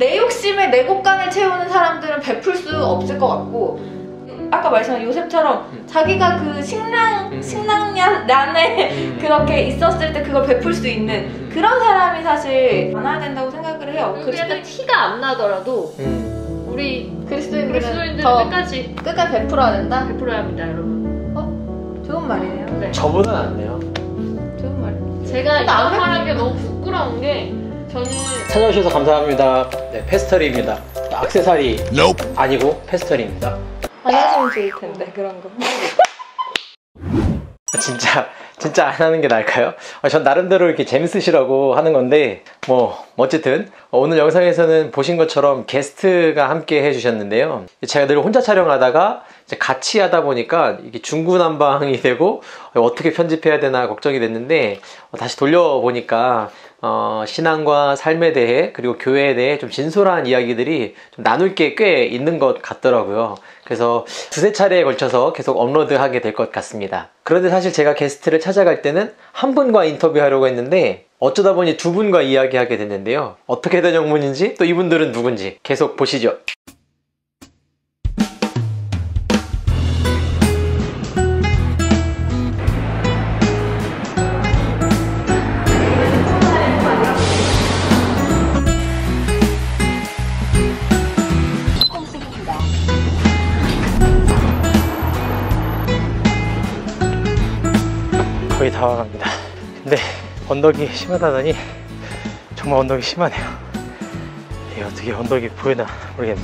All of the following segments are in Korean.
내 욕심에 내 곳간을 채우는 사람들은 베풀 수 없을 것 같고, 아까 말씀한 요셉처럼 자기가 그 식량란에 그렇게 있었을 때 그걸 베풀 수 있는 그런 사람이 사실 많아야 된다고 생각을 해요. 약간 티가 안 나더라도 우리 그리스도인들은 더 끝까지 베풀어야 된다? 베풀어야 합니다, 여러분. 좋은 말이네요. 네. 저보다는 안 돼요. 좋은 말이에요. 제가 이런 말한 게 너무 부끄러운 게, 저는 찾아주셔서 감사합니다. 네, 페스터리입니다. 액세서리 아니고 페스터리입니다. 안 하시면 좋을 텐데 그런 거. 진짜 안 하는 게 나을까요? 전 나름대로 이렇게 재밌으시라고 하는 건데, 어쨌든 오늘 영상에서는 보신 것처럼 게스트가 함께 해주셨는데요. 제가 늘 혼자 촬영하다가 이제 같이 하다 보니까 이게 중구난방이 되고 어떻게 편집해야 되나 걱정이 됐는데, 다시 돌려보니까 신앙과 삶에 대해, 그리고 교회에 대해 좀 진솔한 이야기들이 좀 나눌 게 꽤 있는 것 같더라고요. 그래서 두세 차례에 걸쳐서 계속 업로드하게 될 것 같습니다. 그런데 사실 제가 게스트를 찾아갈 때는 한 분과 인터뷰하려고 했는데, 어쩌다 보니 두 분과 이야기하게 됐는데요. 어떻게 된 영문인지, 또 이분들은 누군지 계속 보시죠. 거의 다 와갑니다. 근데 언덕이 심하다더니 정말 언덕이 심하네요. 이게 어떻게 언덕이 보이나 모르겠네.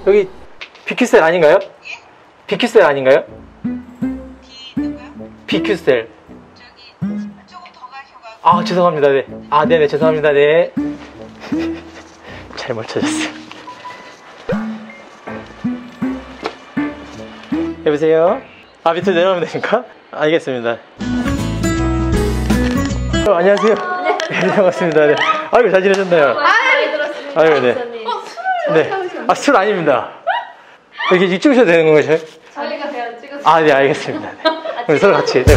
여기 BQ셀 아닌가요? BQ셀 아닌가요? BQ셀. 조금 더 가셔가지고. 죄송합니다. 네. 네네, 죄송합니다. 네. 잘못 찾았어요. 여보세요? 밑으로 내려오면 되니까? 알겠습니다. 안녕하세요. 네, 반갑습니다. 네. 아이고, 잘 지내셨나요? 많이 들었습니다. 아이고, 네. 네. 술 아닙니다. 이렇게 찍으셔도 되는 건가요? 저희가 그냥 찍었어요. 네, 알겠습니다. 네. 서로 같이. 네.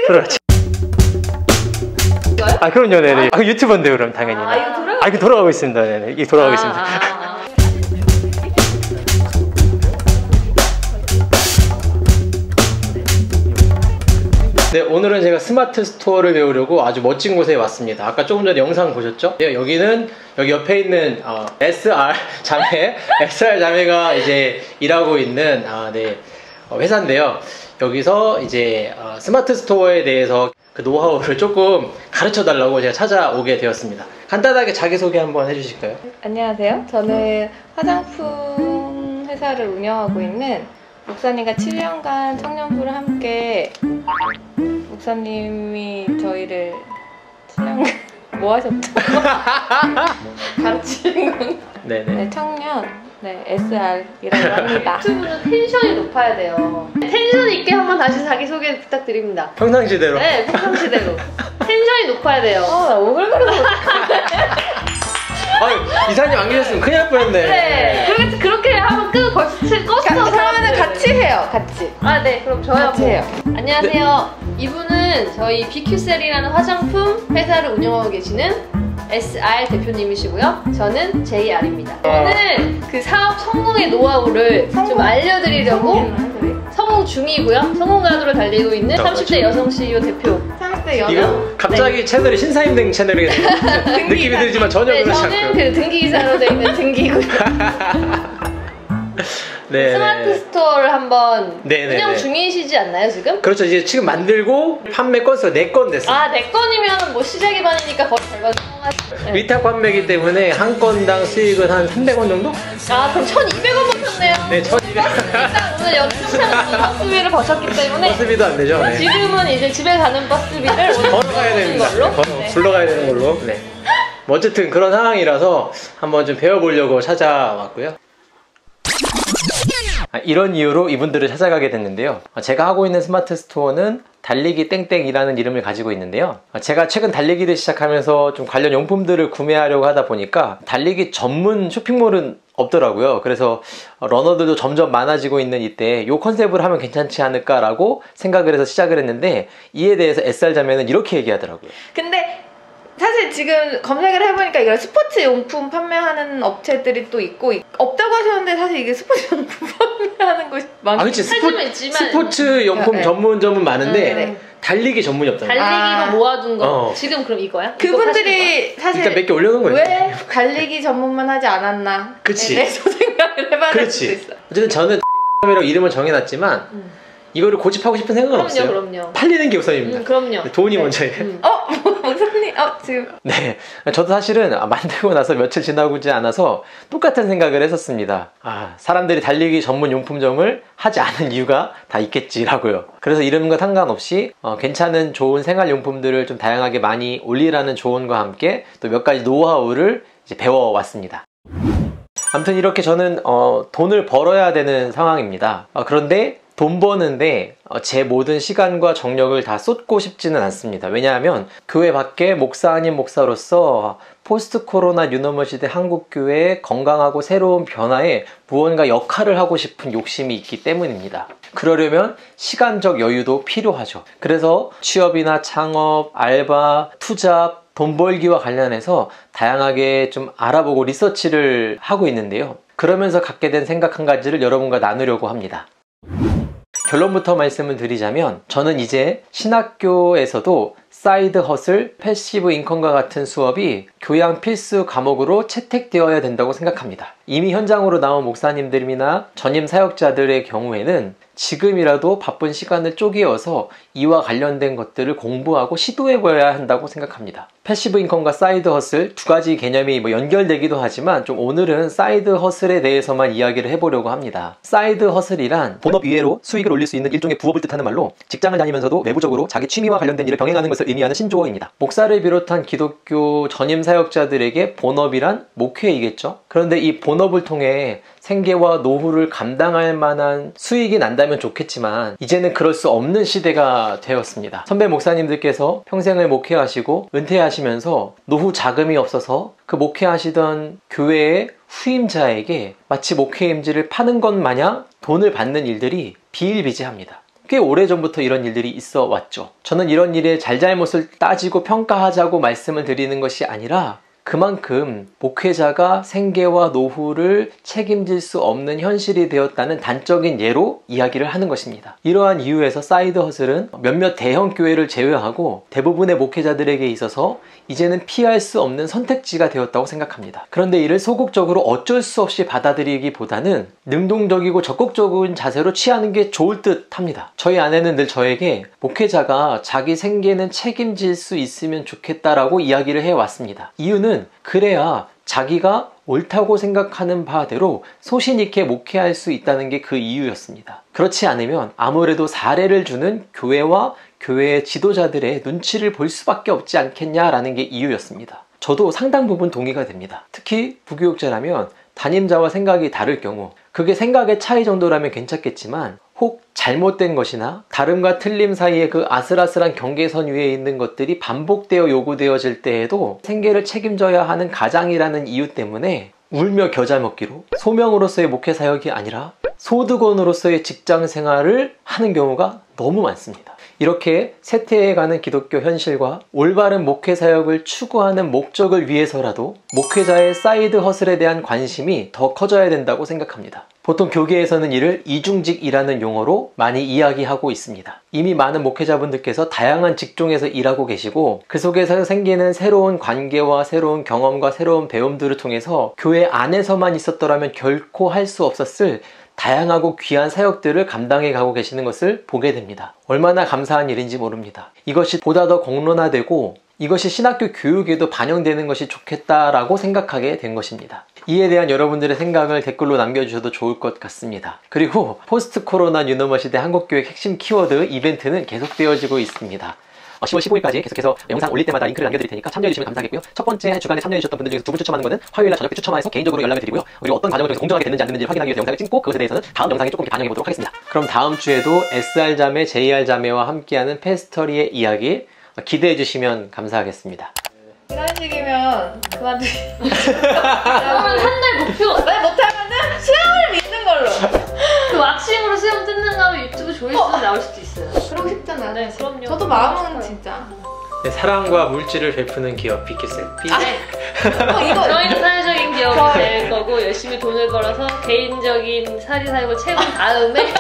서로 같이. 그럼요, 네네. 유튜버인데, 그럼 당연히. 이거 돌아가고 있습니다. 네네. 이게 돌아가고 있습니다. 네, 오늘은 제가 스마트 스토어를 배우려고 아주 멋진 곳에 왔습니다. 아까 조금 전에 영상 보셨죠? 네, 여기는 여기 옆에 있는 SR 자매가 이제 일하고 있는 회사인데요. 여기서 이제 스마트 스토어에 대해서 그 노하우를 조금 가르쳐 달라고 제가 찾아오게 되었습니다. 간단하게 자기소개 한번 해주실까요? 안녕하세요. 저는 화장품 회사를 운영하고 있는 목사님과 7년간 청년부를 함께, 목사님이 저희를 7년간 뭐 하셨죠? 가르치는 건 네네. 청년 SR이라고 합니다. 유튜브는 텐션이 높아야 돼요. 텐션 있게 한번 다시 자기소개 부탁드립니다. 평상시대로. 네, 평상시대로. 텐션이 높아야 돼요. 나 오글거려서. 이사님 안 계셨으면 큰일 날 뻔했네. 네, 그렇게 한번 껐어. 그러면은 같이 해요, 같이. 네, 그럼 저희 같이 해요. 안녕하세요. 이분은 저희 BQ셀이라는 화장품 회사를 운영하고 계시는 SR 대표님이시고요. 저는 JR입니다. 오늘 그 사업 성공의 노하우를 좀 알려드리려고 성공 중이고요. 성공 가도를 달리고 있는 30대 여성 CEO 대표. 30대 여성. 이거 갑자기 채널이 신사임당 채널이 느낌이 들지만 전혀 그렇지 않고요. 저는 그 등기기사로 되어 있는 등기고요. 네, 스마트 스토어를 한번 네네네. 운영 중이시지 않나요, 지금? 그렇죠. 이제 지금 만들고 판매 건수가 4건 됐어요. 4건이면 뭐 시작이 반이니까 거의 절반 성공하시죠. 위탁 판매이기 때문에 한 건당 수익은 한 300원 정도? 그럼 1,200원 버셨네요. 네, 1200원. 일단 오늘 연습생 버스비를 버셨기 때문에 버스비도 안 되죠. 네. 지금은 이제 집에 가는 버스비를 오늘 걸어가야 됩니다. 걸로? 불러가야 되는 걸로. 네. 어쨌든 그런 상황이라서 한번 좀 배워보려고 찾아왔고요. 이런 이유로 이분들을 찾아가게 됐는데요. 제가 하고 있는 스마트 스토어는 달리기 땡땡이라는 이름을 가지고 있는데요. 제가 최근 달리기를 시작하면서 좀 관련 용품들을 구매하려고 하다 보니까 달리기 전문 쇼핑몰은 없더라고요. 그래서 러너들도 점점 많아지고 있는 이때 이 컨셉으로 하면 괜찮지 않을까라고 생각을 해서 시작을 했는데, 이에 대해서 SR 자매는 이렇게 얘기하더라고요. 근데 사실 지금 검색을 해보니까 이런 스포츠 용품 판매하는 업체들이 또 있고 없다고 하셨는데, 사실 이게 스포츠 용품 판매하는 곳이 많긴 그치. 사실은 있지만 스포츠 용품 네. 전문점은 많은데 네. 달리기 전문이 없다는 거야. 달리기로 모아둔 거. 어. 지금 그럼 이거야? 그분들이 일단 사실 몇 개 올려놓은 거예요. 왜 달리기 전문만 하지 않았나 그치. 대해서 생각을 해봐야 될 수도 그렇지. 있어. 어쨌든 저는 이라고 이름을 정해놨지만 이거를 고집하고 싶은 생각은 없어요. 그럼요. 팔리는 게 우선입니다. 그럼요. 돈이 먼저예요. 목사님, 지금 네, 저도 사실은 만들고 나서 며칠 지나고지 않아서 똑같은 생각을 했었습니다. 사람들이 달리기 전문 용품점을 하지 않은 이유가 다 있겠지라고요. 그래서 이름과 상관없이 괜찮은 좋은 생활용품들을 좀 다양하게 많이 올리라는 조언과 함께 또 몇 가지 노하우를 이제 배워왔습니다. 아무튼 이렇게 저는 돈을 벌어야 되는 상황입니다. 그런데 돈 버는데 제 모든 시간과 정력을 다 쏟고 싶지는 않습니다. 왜냐하면 교회 밖에 목사 아닌 목사로서 포스트 코로나 뉴노멀 시대 한국교회의 건강하고 새로운 변화에 무언가 역할을 하고 싶은 욕심이 있기 때문입니다. 그러려면 시간적 여유도 필요하죠. 그래서 취업이나 창업, 알바, 투자, 돈 벌기와 관련해서 다양하게 좀 알아보고 리서치를 하고 있는데요. 그러면서 갖게 된 생각 한 가지를 여러분과 나누려고 합니다. 결론부터 말씀을 드리자면, 저는 이제 신학교에서도 사이드 허슬, 패시브 인컴과 같은 수업이 교양 필수 과목으로 채택되어야 된다고 생각합니다. 이미 현장으로 나온 목사님들이나 전임 사역자들의 경우에는 지금이라도 바쁜 시간을 쪼개어서 이와 관련된 것들을 공부하고 시도해봐야 한다고 생각합니다. 패시브 인컴과 사이드 허슬 두 가지 개념이 연결되기도 하지만 좀 오늘은 사이드 허슬에 대해서만 이야기를 해보려고 합니다. 사이드 허슬이란 본업 이외로 수익을 올릴 수 있는 일종의 부업을 뜻하는 말로, 직장을 다니면서도 외부적으로 자기 취미와 관련된 일을 병행하는 것을 의미하는 신조어입니다. 목사를 비롯한 기독교 전임 사역자들에게 본업이란 목회이겠죠. 그런데 이 본업을 통해 생계와 노후를 감당할 만한 수익이 난다면 좋겠지만, 이제는 그럴 수 없는 시대가 되었습니다. 선배 목사님들께서 평생을 목회하시고 은퇴하시면서 노후 자금이 없어서 그 목회하시던 교회의 후임자에게 마치 목회 임지를 파는 것 마냥 돈을 받는 일들이 비일비재합니다. 꽤 오래전부터 이런 일들이 있어 왔죠. 저는 이런 일의 잘잘못을 따지고 평가하자고 말씀을 드리는 것이 아니라, 그만큼 목회자가 생계와 노후를 책임질 수 없는 현실이 되었다는 단적인 예로 이야기를 하는 것입니다. 이러한 이유에서 사이드 허슬은 몇몇 대형 교회를 제외하고 대부분의 목회자들에게 있어서 이제는 피할 수 없는 선택지가 되었다고 생각합니다. 그런데 이를 소극적으로 어쩔 수 없이 받아들이기보다는 능동적이고 적극적인 자세로 취하는 게 좋을 듯 합니다. 저희 아내는 늘 저에게 목회자가 자기 생계는 책임질 수 있으면 좋겠다라고 이야기를 해왔습니다. 이유는 그래야 자기가 옳다고 생각하는 바대로 소신 있게 목회할 수 있다는 게 그 이유였습니다. 그렇지 않으면 아무래도 사례를 주는 교회와 교회의 지도자들의 눈치를 볼 수밖에 없지 않겠냐라는 게 이유였습니다. 저도 상당 부분 동의가 됩니다. 특히 부교육자라면 담임자와 생각이 다를 경우, 그게 생각의 차이 정도라면 괜찮겠지만, 혹 잘못된 것이나 다름과 틀림 사이에 그 아슬아슬한 경계선 위에 있는 것들이 반복되어 요구되어질 때에도 생계를 책임져야 하는 가장이라는 이유 때문에 울며 겨자 먹기로 소명으로서의 목회 사역이 아니라 소득원으로서의 직장 생활을 하는 경우가 너무 많습니다. 이렇게 쇠퇴해가는 기독교 현실과 올바른 목회 사역을 추구하는 목적을 위해서라도 목회자의 사이드 허슬에 대한 관심이 더 커져야 된다고 생각합니다. 보통 교계에서는 이를 이중직이라는 용어로 많이 이야기하고 있습니다. 이미 많은 목회자분들께서 다양한 직종에서 일하고 계시고, 그 속에서 생기는 새로운 관계와 새로운 경험과 새로운 배움들을 통해서 교회 안에서만 있었더라면 결코 할 수 없었을 다양하고 귀한 사역들을 감당해 가고 계시는 것을 보게 됩니다. 얼마나 감사한 일인지 모릅니다. 이것이 보다 더 공론화되고 이것이 신학교 교육에도 반영되는 것이 좋겠다라고 생각하게 된 것입니다. 이에 대한 여러분들의 생각을 댓글로 남겨주셔도 좋을 것 같습니다. 그리고 포스트 코로나 뉴노멀 시대 한국교육 핵심 키워드 이벤트는 계속되어지고 있습니다. 10월 15일까지 계속해서 영상 올릴 때마다 링크를 남겨드릴 테니까 참여해주시면 감사하겠고요. 첫 번째 주간에 참여해주셨던 분들 중에서 2분 추첨하는 것은 화요일날 저녁 때 추첨해서 개인적으로 연락을 드리고요. 그리고 어떤 과정을 통해서 공정하게 됐는지 안 됐는지 확인하기 위해서 영상을 찍고 그것에 대해서는 다음 영상에 조금 반영해보도록 하겠습니다. 그럼 다음 주에도 SR 자매, JR 자매와 함께하는 패스터리의 이야기 기대해주시면 감사하겠습니다. 이런 식이면 그만두기. 그러면 한 달 목표 못하면 수염을 믿는 걸로. 그 왁싱으로 수염 뜯는 거 하면 유튜브 조회수 나올 수도 있어요. 그러고 싶잖아. 네, 그럼요. 저도 마음은 진짜. 네, 사랑과 물질을 베푸는 기업 비키셀. 이거 저희는 사회적인 기업이 될 거고 열심히 돈을 벌어서 개인적인 사리 사욕을 채운 다음에